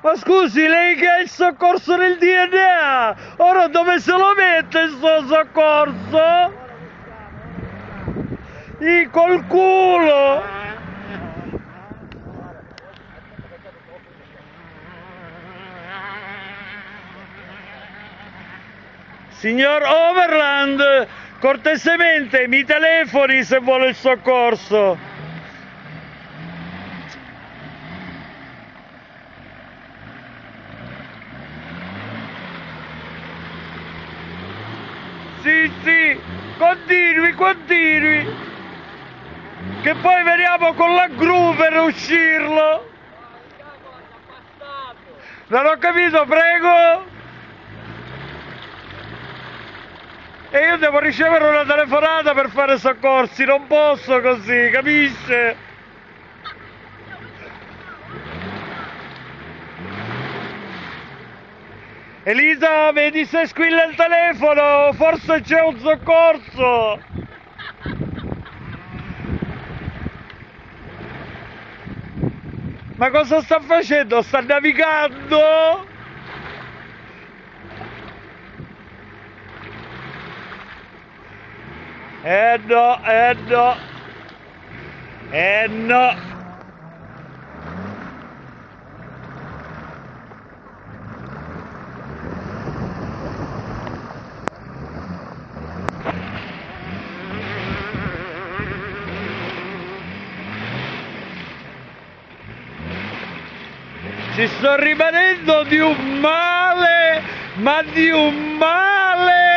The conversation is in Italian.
Ma scusi, lei che ha il soccorso nel DNA, ora dove se lo mette il suo soccorso? Col culo! Signor Overland, cortesemente mi telefoni se vuole il soccorso. Sì, continui. Che poi veniamo con la gru per uscirlo. Non ho capito, prego. E io devo ricevere una telefonata per fare soccorsi, non posso così, capisce? Elisa, vedi se squilla il telefono, forse c'è un soccorso. Ma cosa sta facendo? Sta navigando? No. Ci sto rimanendo di un male, ma di un male!